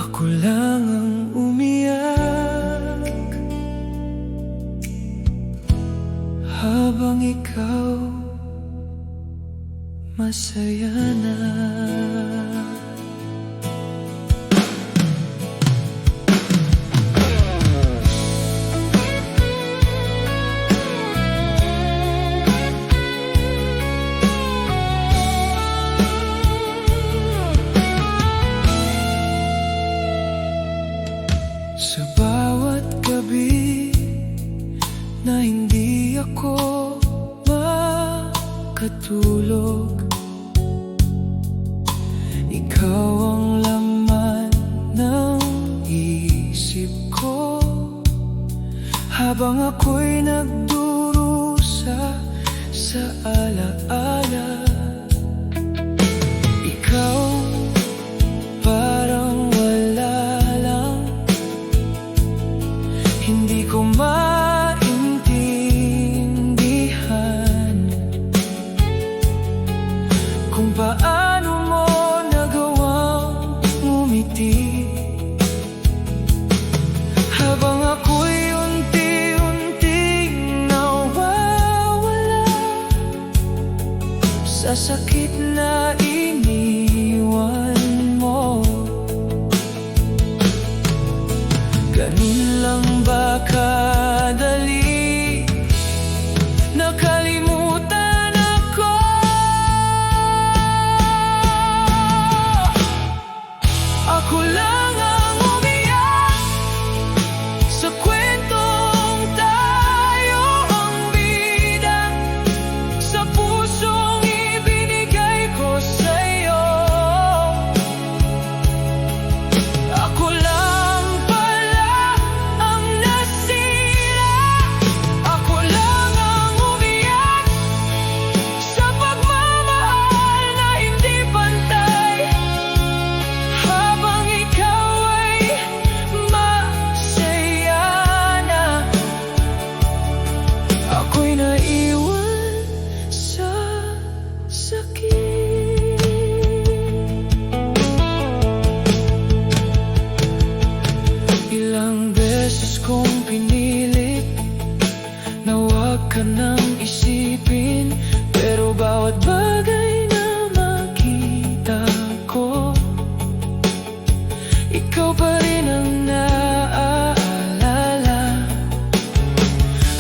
Ako lang ang umiyak habang ikaw masaya na. Sa bawat gabi na hindi ako makatulog, ikaw ang laman ng isip ko. Habang ako'y nagdurusa sa alaala, ikaw parang wala lang. Hindi ko maintindihan kung paano mo nagawang ngumiti habang ako'y unti-unting nawawala sa sakit na iniwan mo. Ganun lang ba kadali nakalimutan ako? Ako lang ang umiyak sa kwentong tayo ang bida, sa pusong ibinigay ko sa'yo. Ako lang pala ang nasira. Ako lang ang umiyak sa pagmamahal na hindi pantay, habang ikaw ay masaya na. Ako'y naiwan sa sakit. Ilang beses kong pinilit na huwag ka nang isipin, pero bawat bagay na makita ko, ikaw pa rin ang naaalala.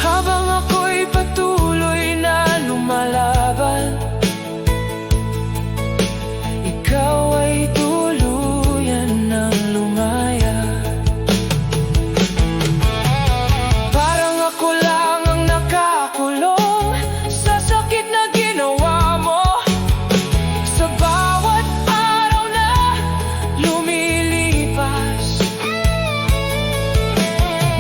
Habang ako'y patuloy na lumalaban, ikaw ay tuluyan ng lumaya. Parang ako lang ang nakakulong sa sakit na ginawa mo. Sa bawat araw na lumilipas,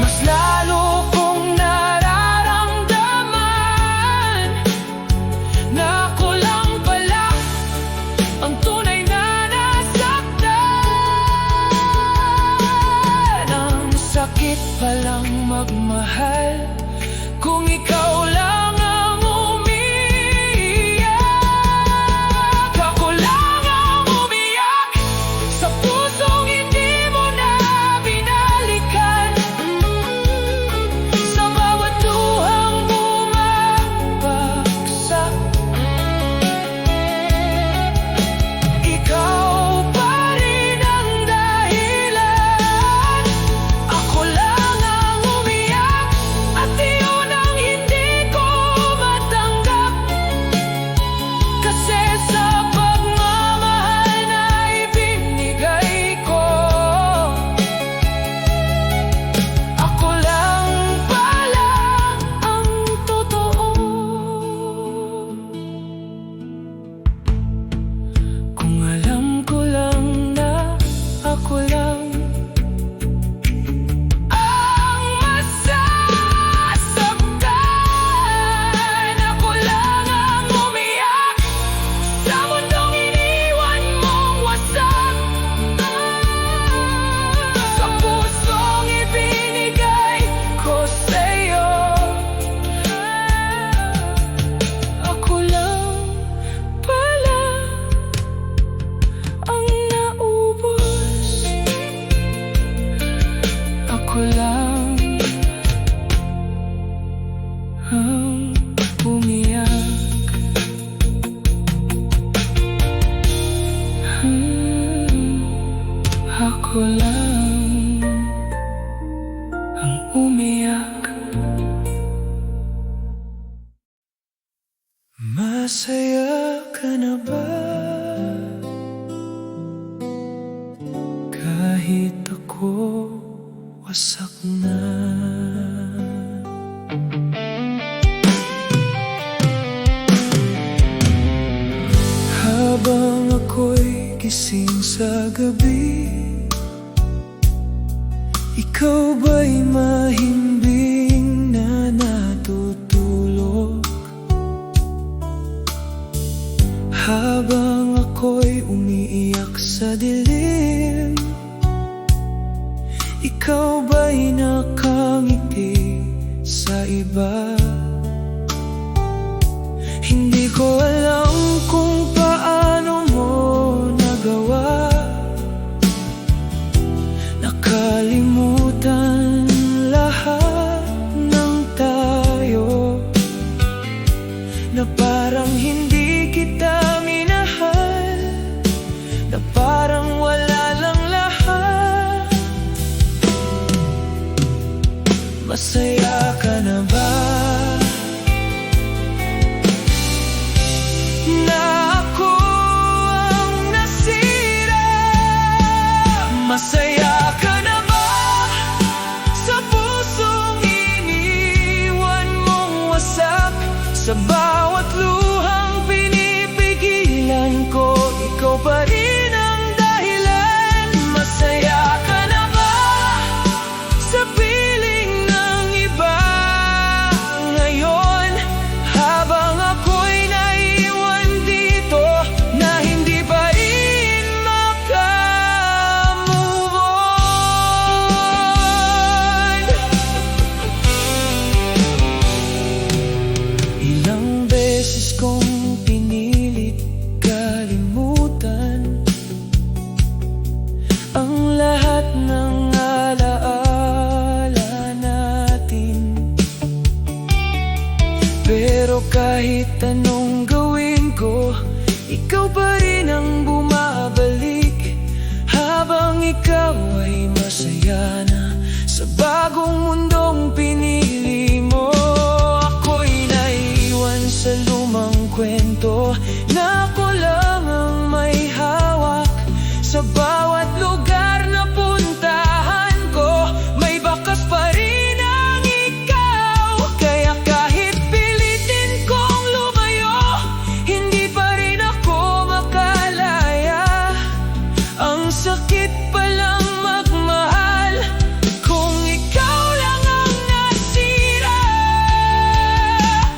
mas lalo kong nararamdaman na ako lang pala ang tunay na nasaktan. Ang sakit palang magmahal kung ikaw lang ang umiiyak. Ako lang ang umiyak sa pusong hindi mo na binalikan, sa bawat luhang bumabagsak. Ikaw pa rin ang dahilan. Ako lang ang umiyak at Ako lang ang umiyak. Masaya ka na ba? Kahit ako wasak na. Habang ako'y gising sa gabi, ikaw ba'y mahimbing na natutulog? Habang ako'y umiiyak sa dilim, ikaw ba'y nakangiti sa iba? Hindi ko alam kung paano mo nagawa. Nakalimutan lahat ng tayo, na parang hindi kita minahal, na parang wala lang lahat. Masaya ka na ba? Masaya ka na ba sa pusong iniwan mong wasak? Sa bawat luhang pinipigilan ko, ikaw pa rin ang dahilan. Masaya ka na ba sa piling ng iba ngayon, habang ako'y naiwan dito na hindi pa rin ang lahat ng alaala natin. Pero kahit anong gawin ko, ikaw pa rin ang bumabalik. Habang ikaw ay masaya na sa bagong mundong pinili mo, ako'y naiwan sa lumang kwento, na ako lang ang may hawak. Sa bawat lugar na puntahan ko, may bakas pa rin ang ikaw. Kaya kahit pilitin kong lumayo, hindi pa rin ako makalaya. Ang sakit palang magmahal kung ikaw lang ang nasira.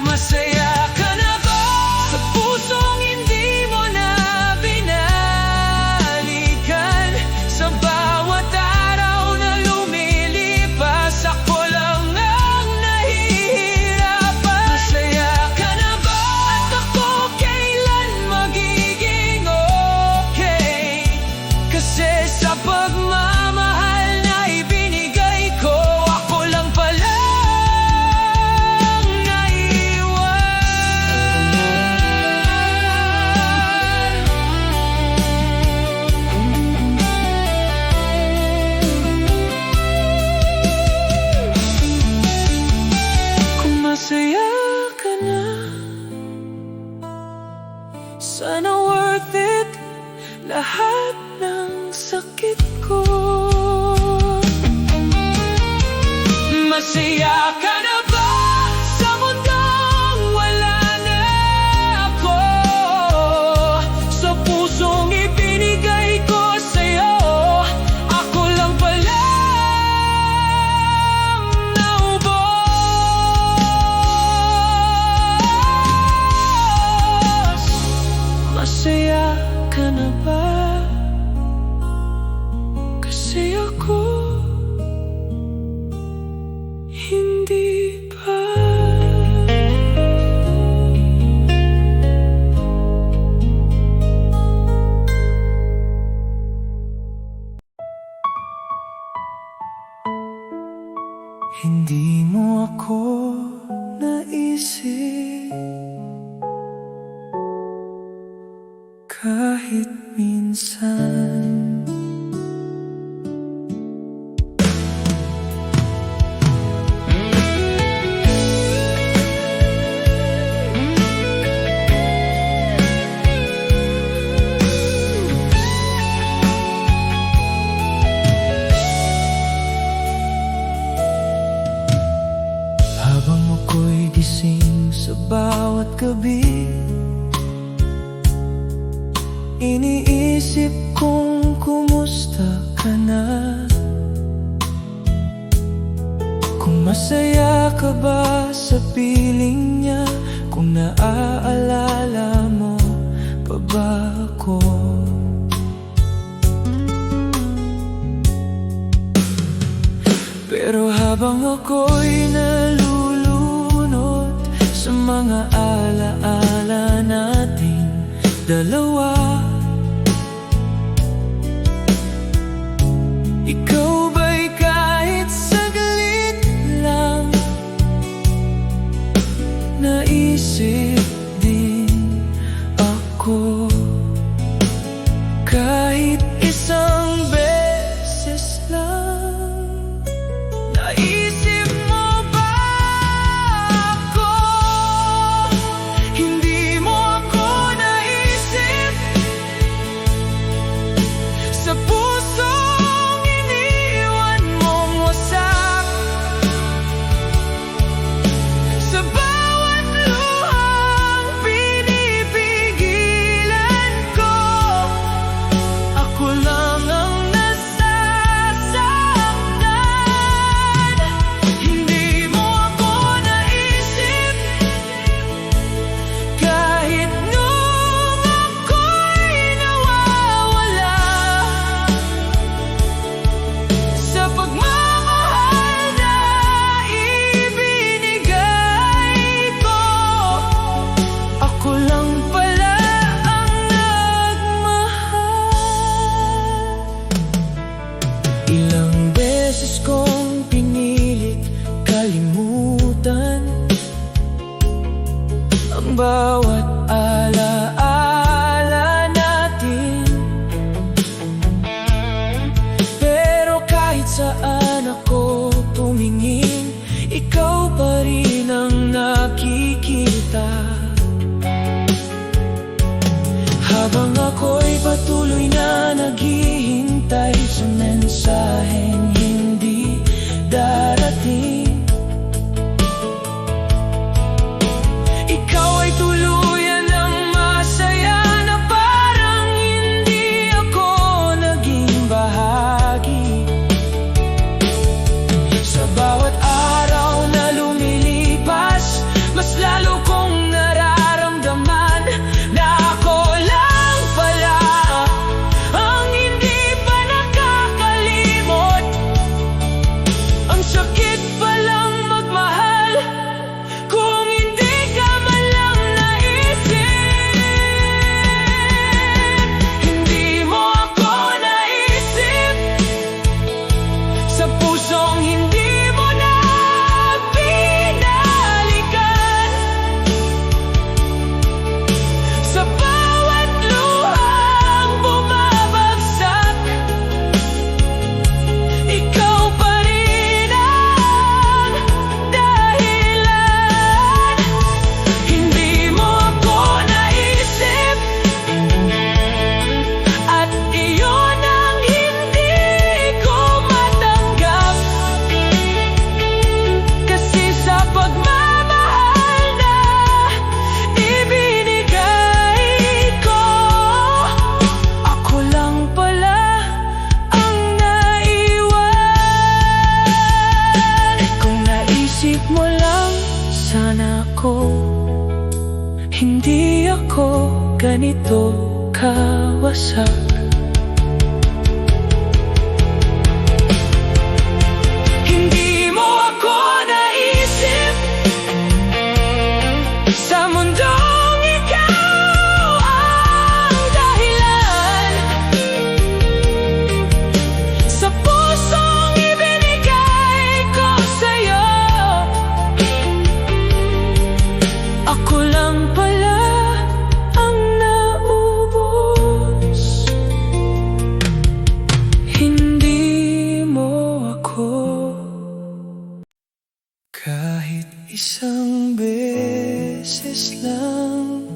Masaya ka na ba sa pusong hindi mo na sa bawat araw na lumilipas, ako lang ang nahihirapan? Masaya ka na ba? At ako kailan magiging okay? Kasi sa pagmamahal na ibinigay ko, ako lang palang naiwan. Masaya ka na, sana worth it lahat ng sakit ko. Masaya ka na ba sa mundong wala na ako? Sa pusong ibinigay ko sa'yo, ako lang pala masaya ka na ba? Kasi ako hindi pa. Hindi mo ako naisip kahit minsan. gabi, iniisip kong kumusta ka na. Kung masaya ka ba sa piling niya, kung naaalala mo pa ba ako. Pero habang ako'y nalulunod sa mga alaala nating dalawa, ikaw ba'y kahit saglit lang naisip din ako? Kahit isang beses lang, naisip mo ba ako? Hindi mo ako naisip sa pusong iniwan mong wasak. Sa bawat luhang pinipigilan ko, ako lang ang nasasaktan. Hindi mo ako naisip kahit nung ako'y nawawala. Sa pagmamahal na ibinigay ko, ako lang pala ang nagmahal. Ilang beses kong pinilit kalimutan ang bawat alaala natin, pero kahit saan ako tumingin, ikaw pa rin ang nakikita. Habang ako'y patuloy na naghihintay sa mensaheng hindi darating, ikaw ay tuluyan ng masaya na parang hindi ako naging bahagi. Sa bawat araw na lumilipas, mas lalo kong nararamdaman na ako lang pala ang hindi pa nakakalimot. Ang sakit palang magmahal kung hindi ka man lang naisip. Hindi mo ako naisip sa pusong hindi mo na binalikan. Sa bawat luhang bumabagsak, ikaw pa rin ang dahilan. Hindi mo ako naisip, at iyon ang hindi ko matanggap. Kasi sa pagmamahal na ibinigay ko, ako lang pala ang naiwan. Kung naisip mo lang sana ako, hindi ako ganito kawasak. Hindi mo ako naisip sa mundong ikaw ang dahilan. Sa pusong ibinigay ko sa'yo, ako lang pala ang naubos. Hindi mo ako kahit isang beses lang.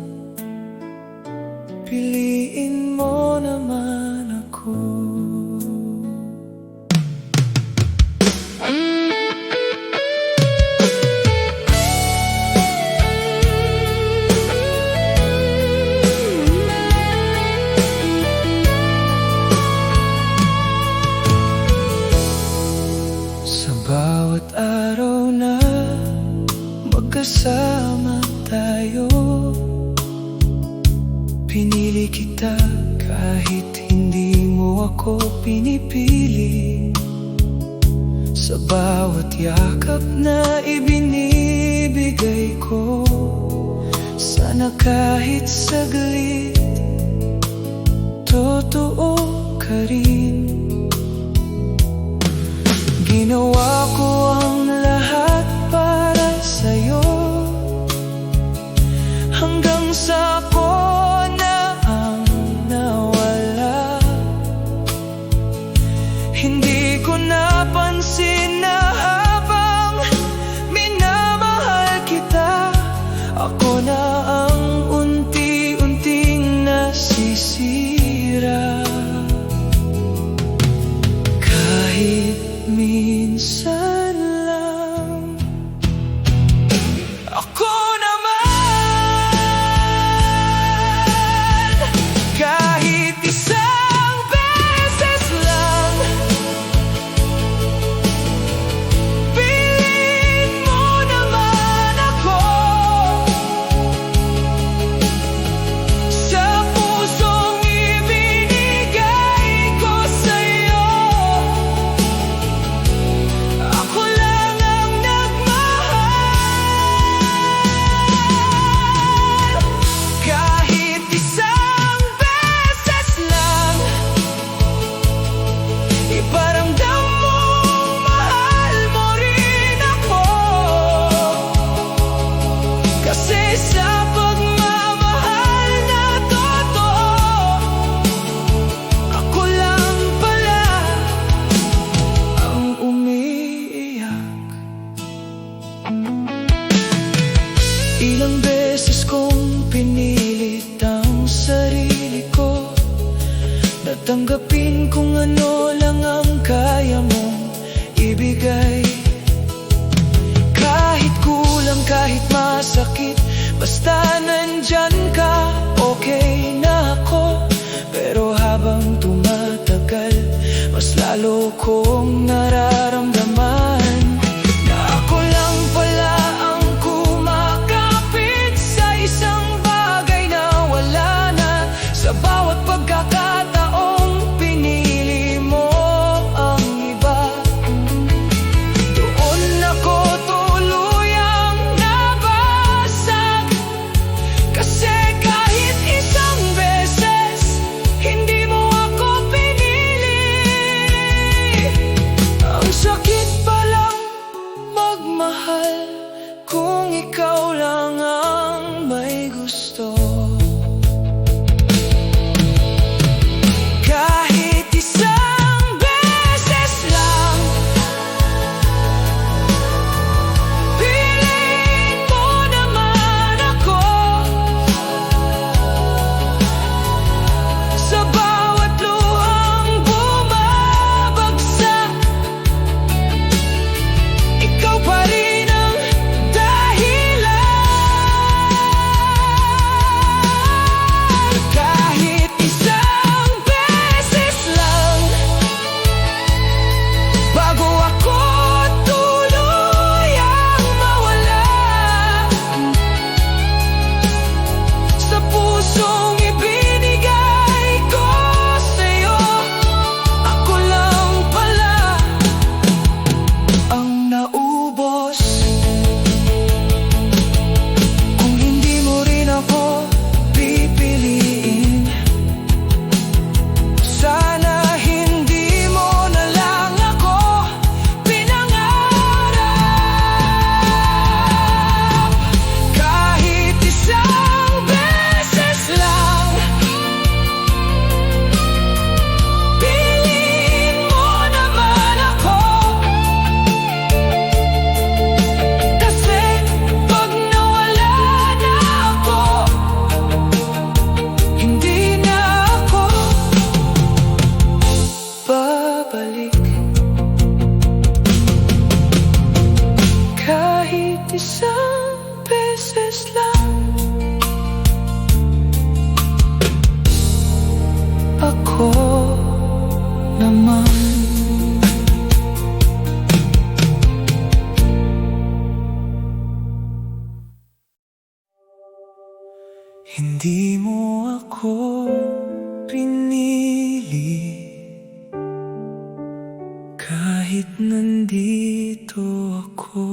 Piliin mo naman ako. kita kahit hindi mo ako pinipili. Sa bawat yakap na ibinibigay ko, sana kahit saglit totoo ka rin. Ginawa ko ang lahat para sa'yo, hanggang sa ako na ang nawala. Hindi ko napansin na habang minamahal kita, ako na ang unti-unting nasisira. Kahit minsan lang ako naman, kahit isang beses lang, piliin mo naman ako. Sa pusong ibinigay ko sa'yo, ako lang ang nagmahal. Kahit isang beses lang, iparamdam mong mahal mo rin ako. Kasi sa pagmamahal na totoo, ako lang pala ang umiiyak. Ilang beses kong pinilit ang sarili ko na tanggapin kung ano lang ang kaya mong ibigay. Kahit kulang, kahit masakit, basta nandyan ka, okay na ako. Pero habang tumatagal, mas lalo kong nararamdaman na ako lang pala ang kumakapit sa isang bagay na wala na. Sa bawat pagkakataong pinili mo ang iba, doon ako tuluyang nabasag. Kasi kahit isang beses hindi mo ako pinili, ang sakit palang magmahal kung ikaw lang ang may gusto. Kahit isang beses lang, piliin mo naman ako. Sa bawat luhang bumabagsak, ikaw pa rin ang dahilan. Kahit isang beses lang, bago ako tuluyang mawala. Sa pusong ibinigay ko sa'yo, ako lang pala ang naubos. Kung hindi mo rin ako pipiliin, sana hindi mo na lang ako pinangarap. Kahit isang beses lang, piliin mo naman ako. Kasi pag nawala na ako, hindi na ako babalik. Kahit isang beses lang, ako naman. Hindi mo ako kahit nandito ako.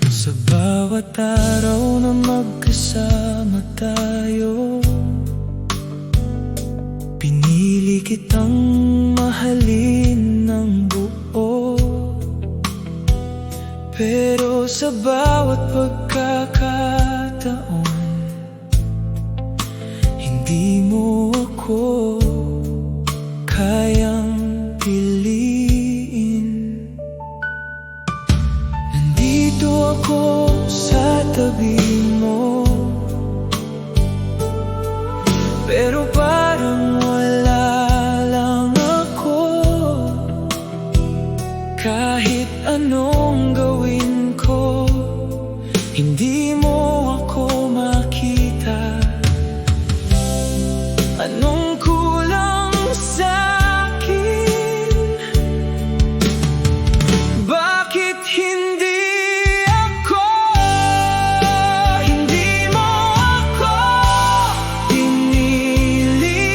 Sa bawat araw na magkasama tayo, pinili kitang mahalin ng buo. Pero sa bawat pagkakataon, hindi mo ako kayang piliin. Nandito ako sa tabi mo, pero parang wala lang ako. Kahit anong gawin ko, hindi mo ako makita. Anong kulang sa'kin? Bakit hindi ako? Hindi mo ako pinili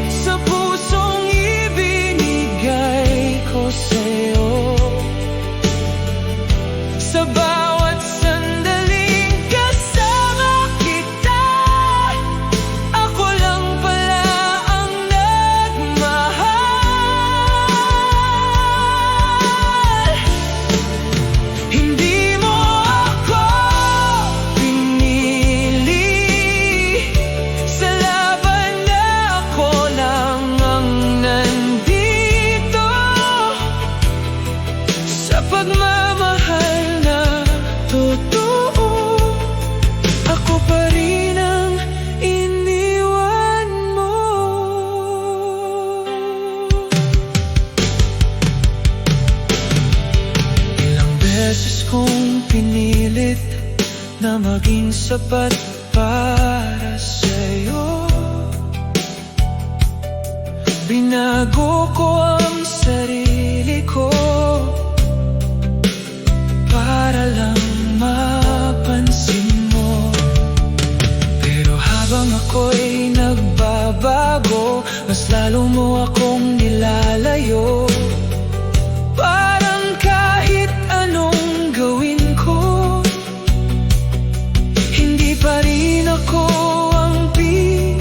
sa pusong ibinigay ko sa'yo. Sa bawat sandaling kasama kita, ako lang pala ang nagmahal. Hindi mo ako pinili sa laban na ako lang ang nandito. Sa pagmamahal na totoo, ako pa rin ang iniwan mo. Ilang beses kong pinilit na maging sapat para sa'yo. Binago ko ang sarili ko para lang mapansin mo. Pero habang ako'y nagbabago, mas lalo mo akong nilalayo. Parang kahit anong gawin ko, hindi pa rin ako ang pipiliin.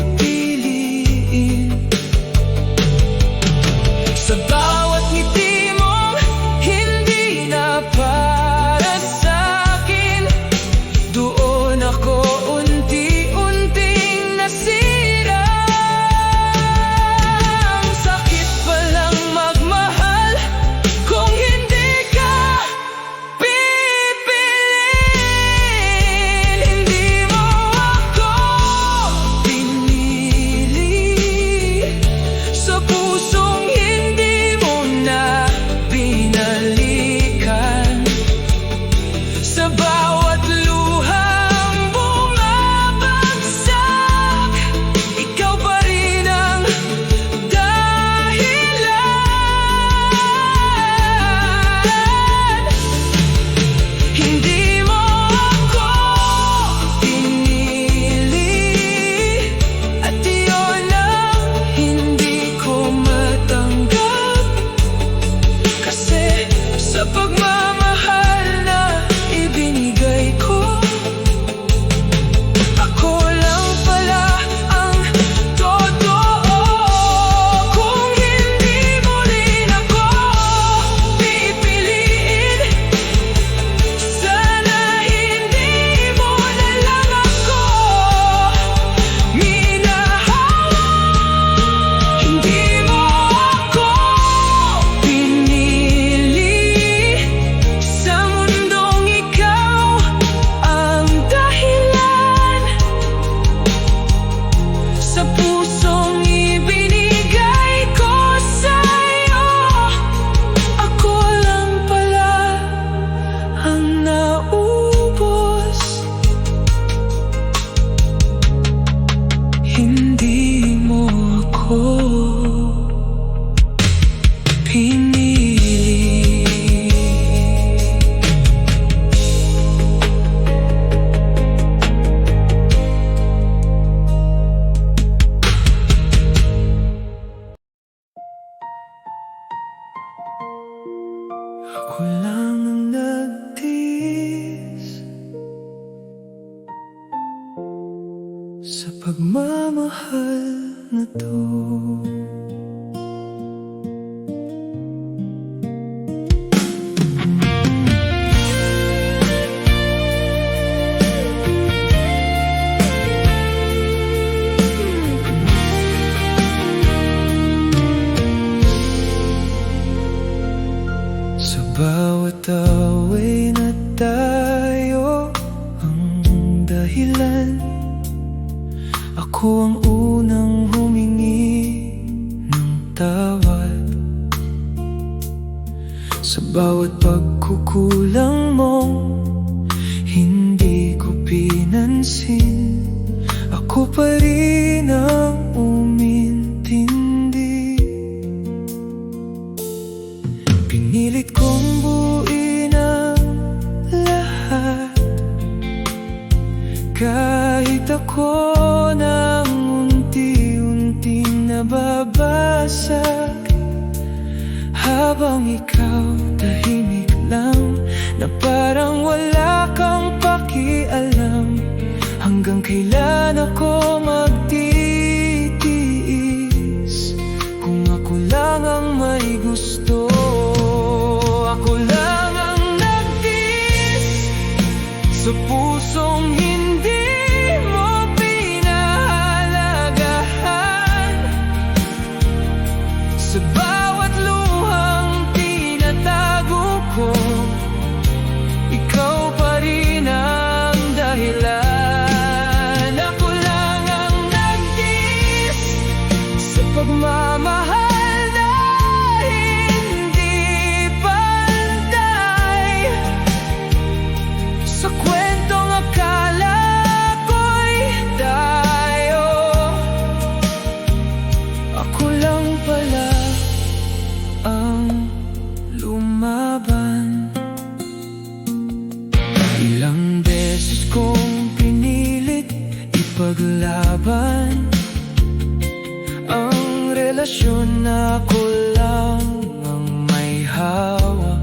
Sa bawat ngiti mo, hindi na para sa'kin. Doon ako unti-unting nasira. Ang sakit palang magmahal. sa pagmamahal na to. Sa bawat away na tayo ang dahilan. Ako ang unang humingi ng tawad sa bawat pagkukulang mo. Hindi ko pinansin, ako pa rin ang umintindi. Pinilit kong buuin ang lahat, kahit ako nang unti-unting nababasag. Habang ikaw tahimik lang, na parang wala kang pakialam. Hanggang kailan ako magtitiis kung ako lang ang may gusto? Ako lang ang nagtiis sa pusong hindi mo pinahalagahan, sa bawat luhang tinatago ko. Ikaw pa rin ang dahilan. Ako lang ang nagtiis sa pagmamahal na hindi pantay, sa kwentong akala ko'y tayo. Ako lang pala ang lumaban. Ilang beses kong pinilit ipaglaban ang relasyon na ako lang ang may hawak.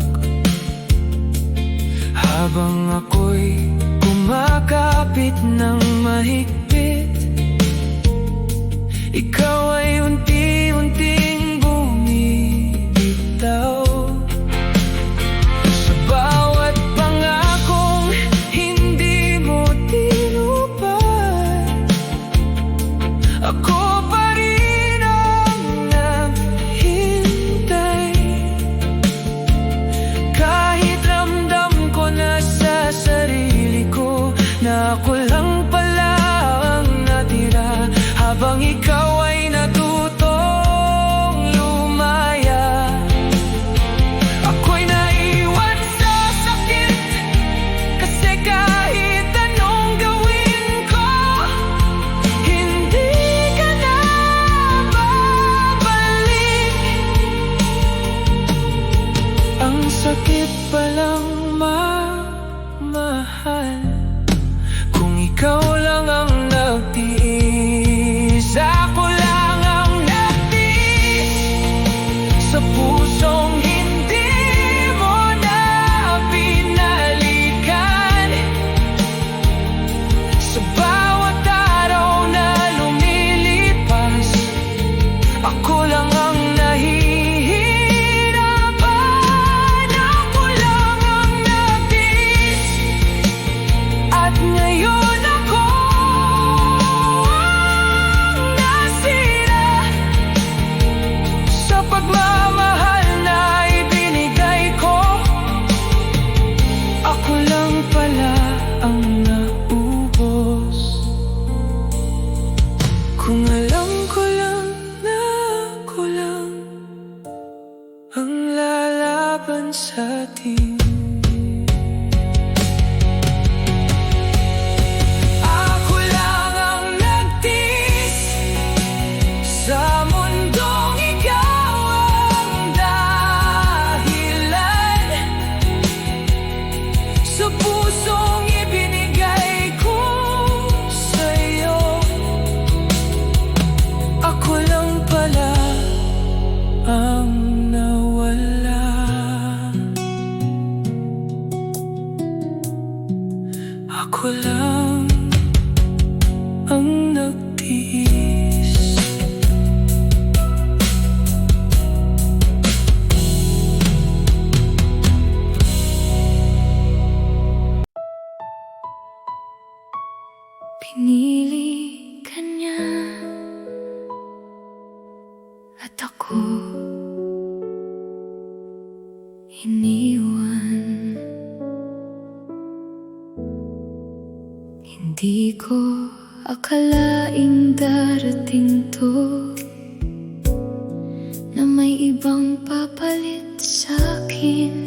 Habang ako'y kumakapit ng mahigpit, ikaw ay unti-unting bumibitaw. Sa bawat pangakong hindi mo tinupad, ako pa rin ang naghintay. Kahit ramdam ko na sa sarili ko na ako lang pala ang natira, habang ikaw ay natutong lumaya. Ako'y naiwan sa sakit, kasi kahit anong gawin ko, hindi ka na babalik. Ang sakit palang mamahal kung ikaw lang ang nagtiis. Ako lang ang nagtiis sa pusong hindi mo na pinalikan, sa bawat araw na lumilipas. Ako lang ang nahihirapan. Ako lang ang nagtiis, at ngayon ako ang nasira sa pagmamahal na ibinigay ko. Ako lang pala ang naubos. Kung alam ko lang na ako lang ang lalaban sa atin. Ako lang ang nagtiis sa mundong ikaw ang dahilan, sa pusong ibinigay ko sa'yo. Ako lang pala ang nawala. ang nagtiis. Pinili ka niya at ako iniwan. Hindi ko akalaing darating to, na may ibang papalit sa'kin.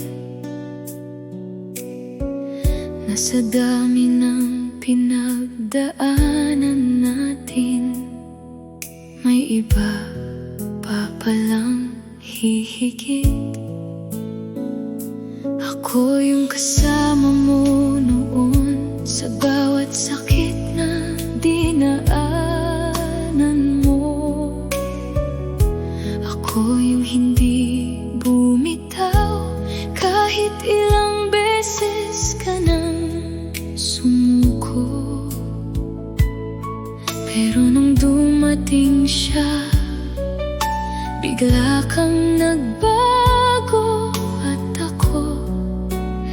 Nasa dami ng pinagdaanan natin, may iba pa palang hihigit. Ako yung kasama mo noon sa bawat sakit na dinaanan mo. Ako yung hindi bumitaw kahit ilang beses ka nang sumuko. Pero nung dumating siya, bigla kang nagbago at ako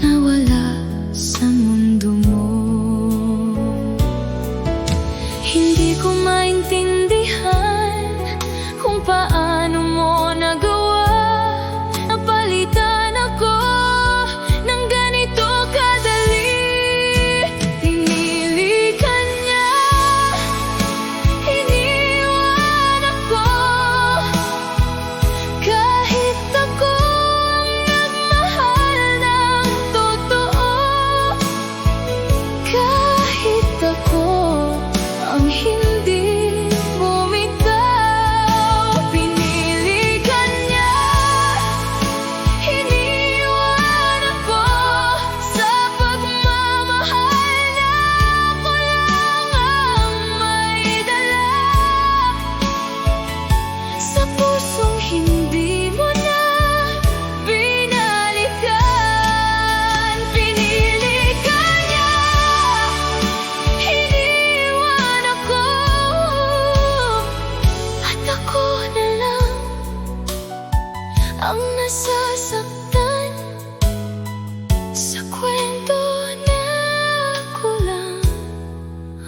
nawala sa mundo mo. Hindi ko maintindihan kung paano mo nagawa na palitan ako ng ganito kadali. Pinili ka niya, iniwan ako, kahit ako ang nagmahal ng totoo, kahit ako ang hindi bumitaw. Pinili ka niya, iniwan ako, sa pagmamahal na ako lang ang may dala, sa pusong hindi mo na binalikan. Pinili ka niya, iniwan ako, at ako na lang ang nasasaktan sa kwento na ako lang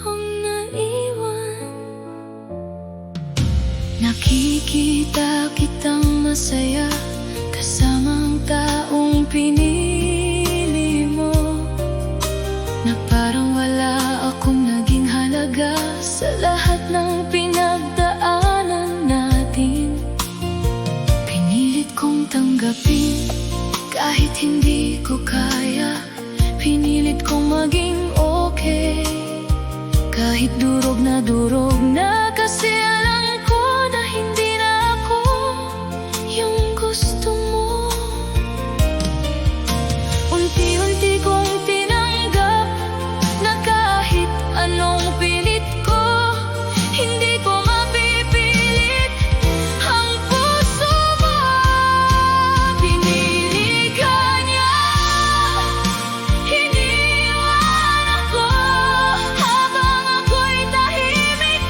ang naiwan. Nakikita kitang masaya kasama ang taong pinili mo, na parang wala akong naging halaga sa lahat ng pinagdaanan natin. Pinilit kong tanggapin kahit hindi ko kaya. Pinilit kong maging okay kahit durog na, kasi alam ko na hindi na ako yung gusto mo. Unti-unti kong tinanggap na kahit anong pilit ko, hindi ko mapipilit ang puso mo. Pinili ka niya, iniwan ako, habang ako'y tahimik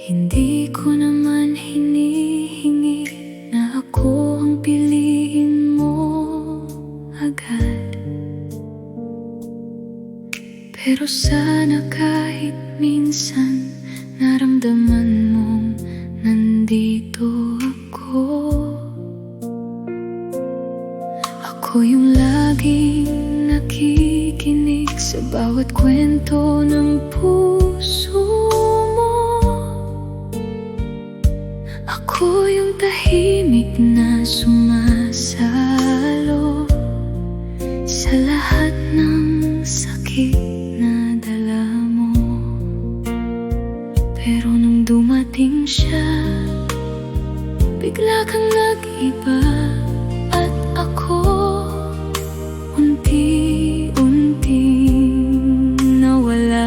Hindi ko naman hinihingi na ako ang piliin mo agad. Pero sana kahit minsan naramdaman mong nandito ako. Ako yung laging nakikinig sa bawat kwento ng puso mo. Ako yung tahimik na sumasalo sa lahat ng sakit na dala mo. Pero nung dumating siya, bigla kang nag-iba. At ako unti-unting nawala.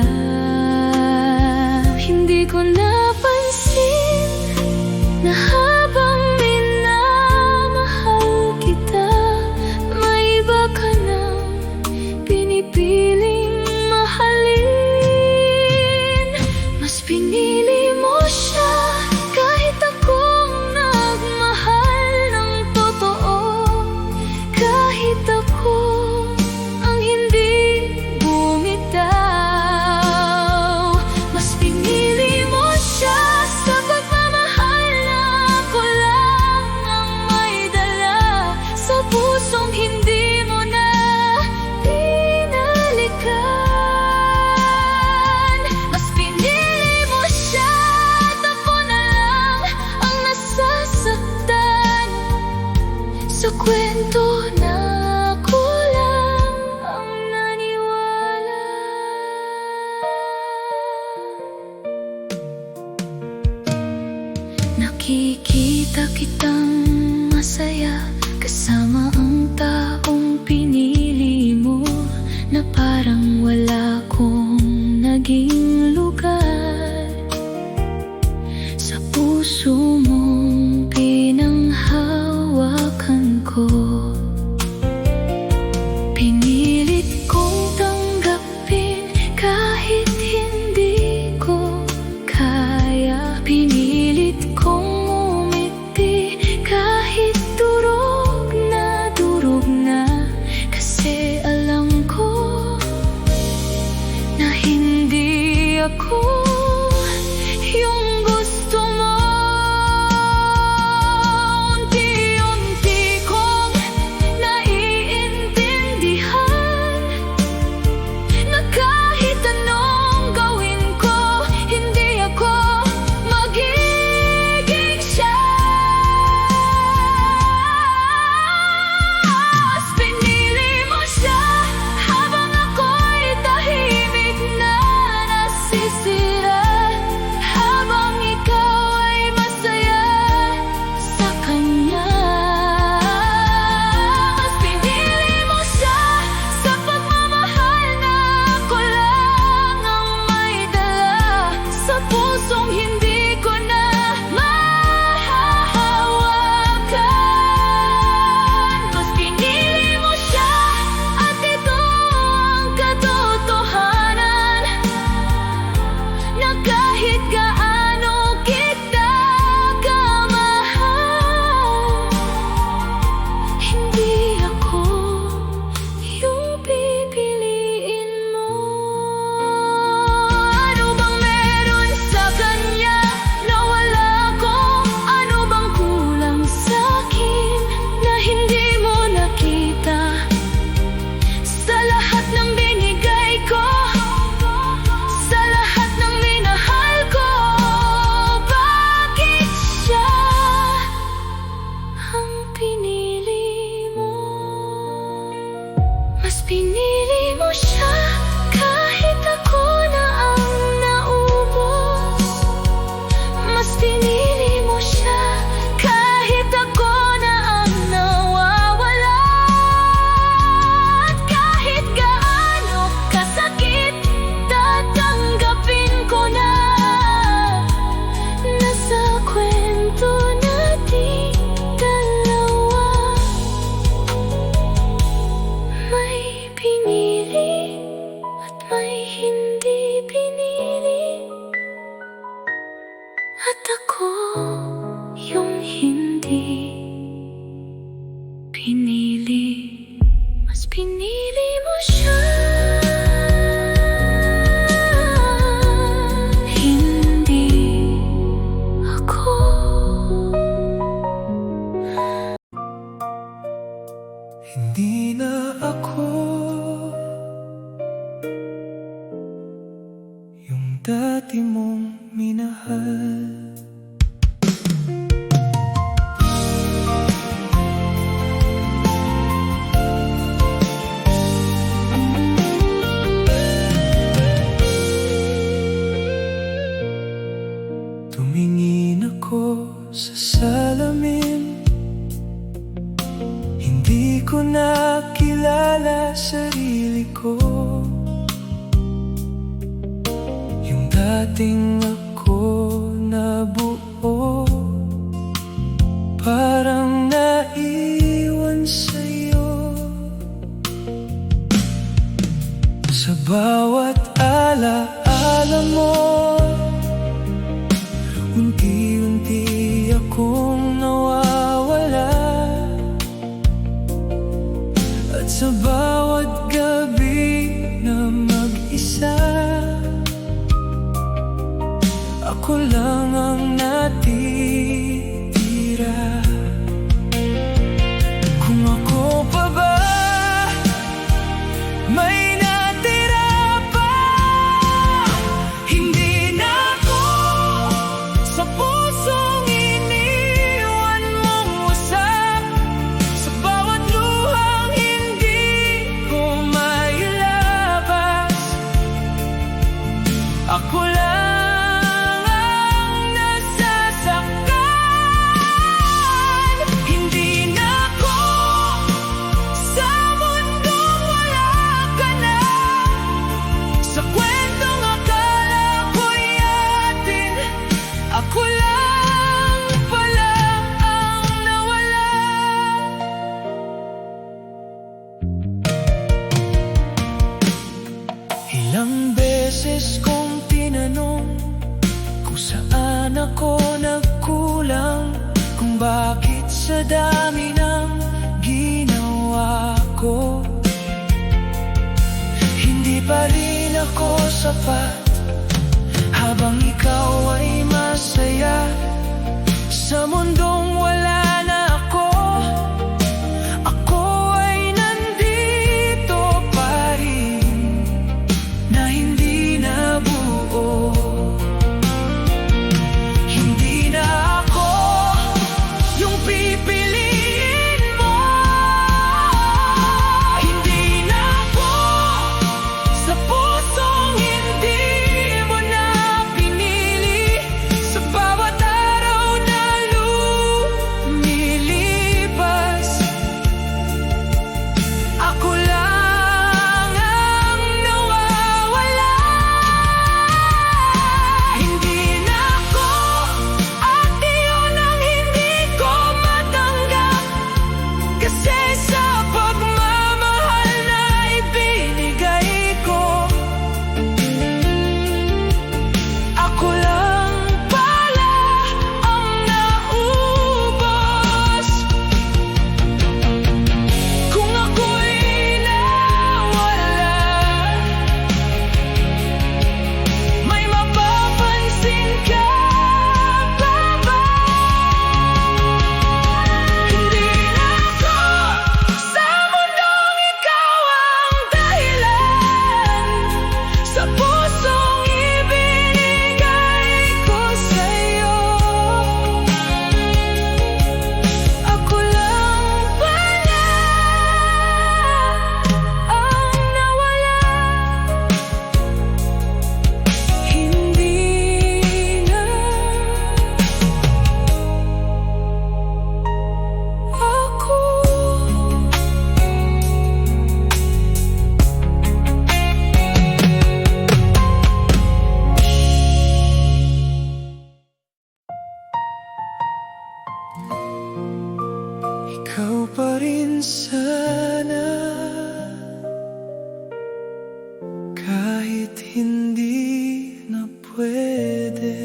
Hindi ko napansin na habang minamahal kita, may iba ka nang pinipiling mahalin. Mas pinili mo siya kahit akong nagmahal ng totoo. Kahit ako ang hindi bumitaw. Mas pinili mo siya sa pagmamahal na ako lang ang may dala sa pusong hindi mo na binalikan. Mas pinili mo siya at ako na lang ang nasasaktan sa kwento na ako lang ang naniwala. Nakikita kitang masaya kasama ang taong pinili mo, na parang wala kong naging lugar sa puso mong pinanghawakan ko. Pinilit kong tanggapin kahit hindi ko kaya. Pinilit kong umiti kahit durog na, kasi alam ko na hindi ako yung gusto mo. Unti-unti kong naiintindihan na kahit anong gawin ko, hindi ako magiging siya. Mas pinili mo siya habang ako'y tahimik na nasisira, habang ikaw ay masaya sa kanya. Mas pinili mo siya sa pagmamahal na ako lang ang may dala sa pusong hindi ko na mahahawakan. Mas pinili mo siya at ito ang katotohanan, na kahit gaano kita kamahal, hindi ako yung pipiliin mo. Ano bang meron sa kanya na wala ko? Ano bang kulang sa'kin na hindi mo nakita? Sa lahat ng binigay ko, sa lahat ng minahal ko, bakit siya ang pinili mo? Mas pinili mo siya kahit ako na ang naubos. Mas pinili mo siya kahit ako na ang nawawala. At kahit gaano kasakit, tatanggapin ko na nasa kwento nating dalawa. May pinili at may hindi pinili. dati mong minahal. Tumingin ako sa salamin, hindi ko nakilala sarili ko. Yung dating ako na buo, parang naiwan sa'yo. Sa bawat alaala mo, unti-unti akong nawawala. At sa bawat gabi na mag-isa, ako lang ang natitira. Kung ako pa ba may natira pa, hindi na ako sa pusong iniwan mong wasak. Sa bawat luhang hindi ko mailabas, ako lang kong tinanong kung saan ako nagkulang, kung bakit sa dami ng ginawa ko hindi pa rin ako sapat. Habang ikaw ay masaya sa mundong wala na ako, ako ay nandito pa rin na hindi nabuo. Hindi na ako yung pipiliin mo, hindi na ako sa pusong hindi mo na pinili. Sa bawat araw na lumilipas, ako lang ang nawawala. Hindi na ako, at iyon ang hindi ko matanggap. Kasi sa pagmamahal na ibinigay ko, ako lang pala ang naubos. Kung ako'y nawala, may mapapansin ka pa ba? Hindi na ako sa mundong ikaw ang dahilan, sa pusong ibinigay ko sa'yo. Ako lang pala ang nawala. Hindi na ako. Ikaw pa rin sana, kahit hindi na pwede.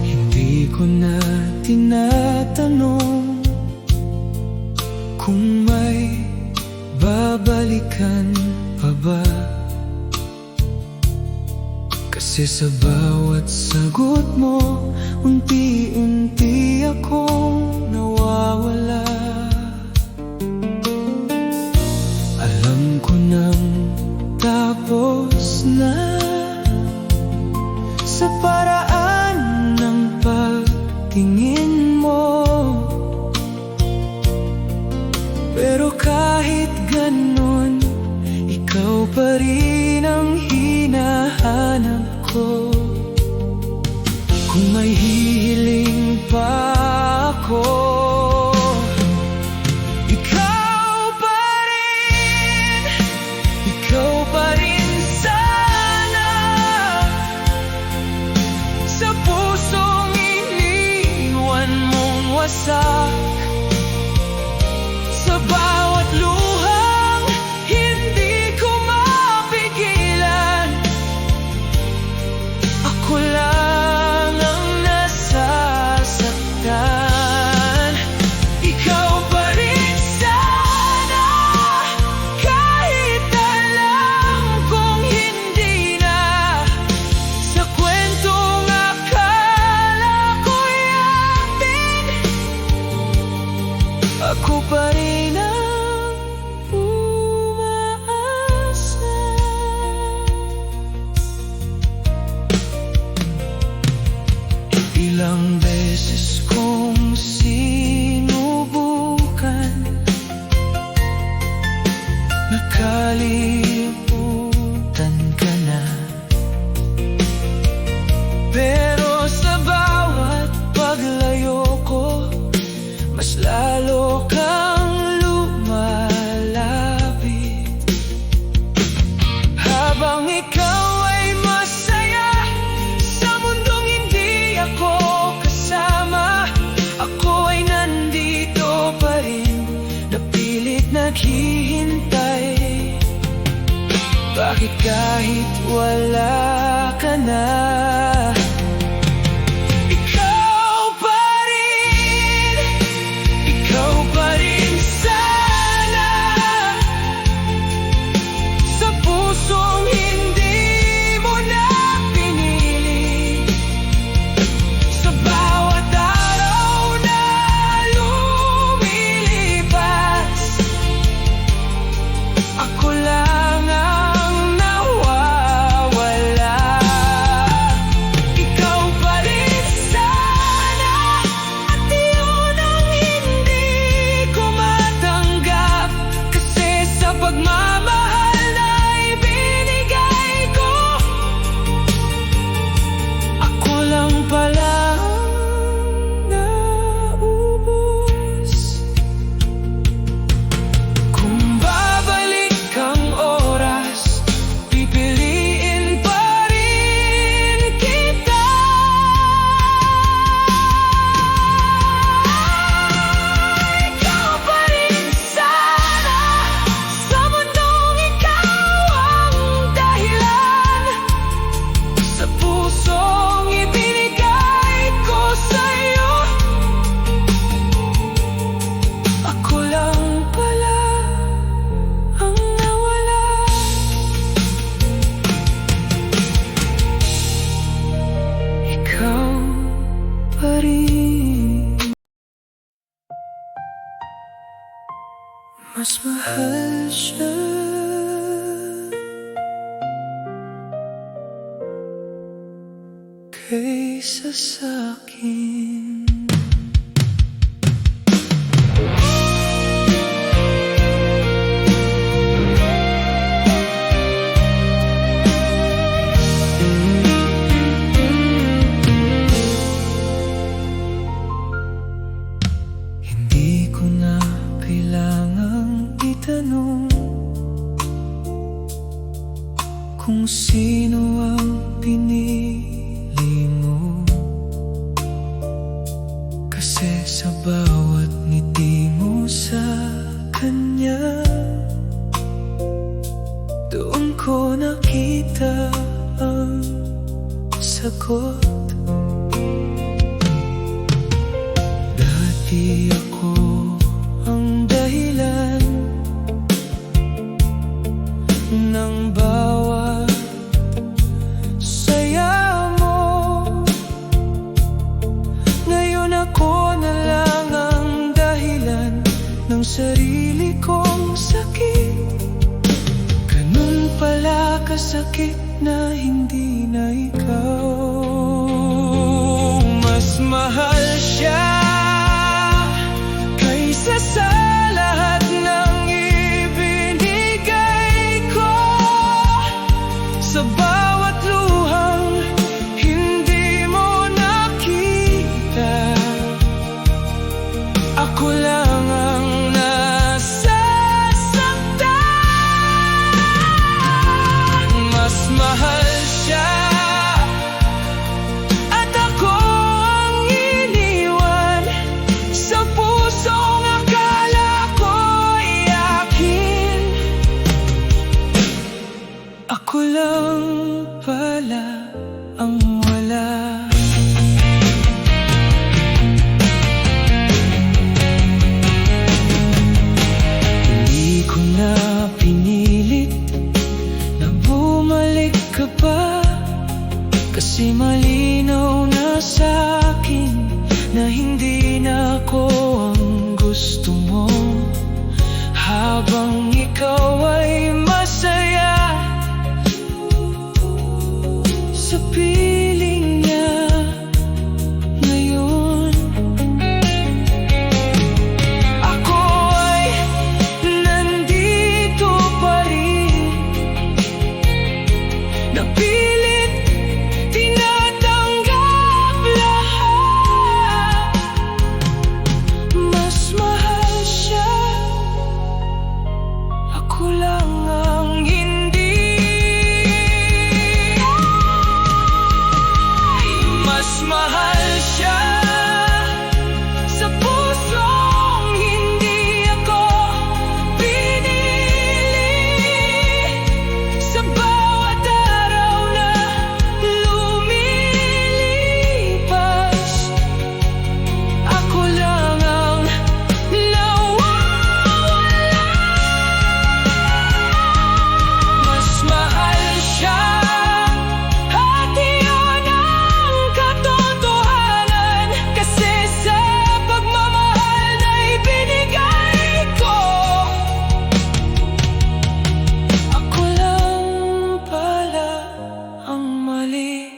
Hindi ko na tinatanong kung may babalikan pa ba. Kasi sa bawat sagot mo, unti-unti akong nawawala. Alam ko nang tapos na sa paraan ng pagtingin mo. Pero kahit ganun, ikaw pa rin ang hinahanap ko. Kung may hihiling pa ako, ikaw pa rin sana. Sa pusong iniwan mong wasak, sa bawat luhang hindi ko mapigilan, ako lang ang nasasaktan. Ikaw pa rin sana, kahit alam kong hindi na sa kwentong akala ko'y atin. Ako pa rin ang umaasa. Ilang beses kong sinubukan, nakalimutan ka na. Pero sa bawat paglayo ko, mas lalo kang lumalapit. Habang ikaw ay masaya sa mundong hindi ako kasama, ako ay nandito pa rin, napilit naghihintay. Bakit kahit wala ka na, ikaw pa rin sana. Sa pusong hindi mo na pinili, sa bawat araw na lumilipas, ako lang ang nawawala. Ikaw pa rin sana, at iyon ang hindi ko matanggap. Kasi sa pagmamahal na ibinigay ko, ako lang pala ang naubos. Kung babalik ang oras, pipiliin pa rin kita. Ikaw pa rin sana, sa mundong ikaw ang dahilan, sa pusong ibinigay ko sa'yo, ako lang pala ang nawala. Ikaw pa rin. Mas mahal siya kaysa sa'kin. Hindi ko na kailangang itanong kung sino ang pinili mo. Kasi sa bawat ngiti mo sa kanya, doon ko nakita ang sagot. Dati ako ang dahilan ng bawat nakakasakit na hindi na ikaw. Mas mahal siya kaysa sa lahat ng ibinigay ko. Sa bawat luhang hindi mo nakita, ako lang ang nasasaktan. Mas mahal siya at ako ang iniwan sa pusong akala ko'y akin. Ako lang pala ang wala. Hindi ko na pinilit na bumalik ka pa, kasi malinaw na sa'kin na hindi na ako ang gusto mo. Habang ikaw ay masaya sa piling niya ngayon, ako ay nandito pa rin, napilit tinatanggap lahat. Mas mahal siya, ako lang ang hindi. Mas mahal siya sa pusong hindi ako pinili. Sa bawat araw na lumilipas, ako lang ang nawawala. Mas mahal siya at iyon ang katotohanan, kasi sa pagmamahal na ibinigay ko, ako lang pala ang mali.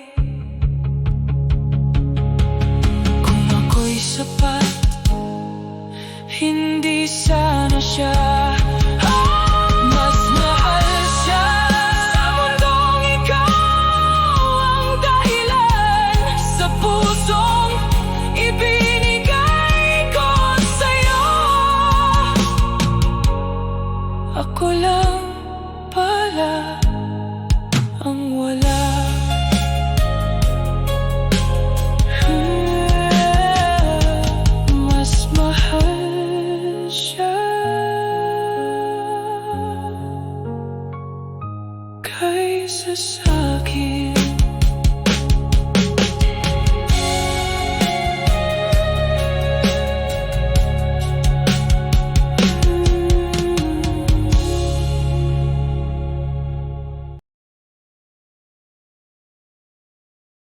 Kung ako'y sapat, hindi sana siya. Mas mahal siya sa mundong ikaw ang dahilan, sa pusong ibinigay ko sa'yo. Ako lang pala ang wala. Mas mahal siya kaysa sa'kin.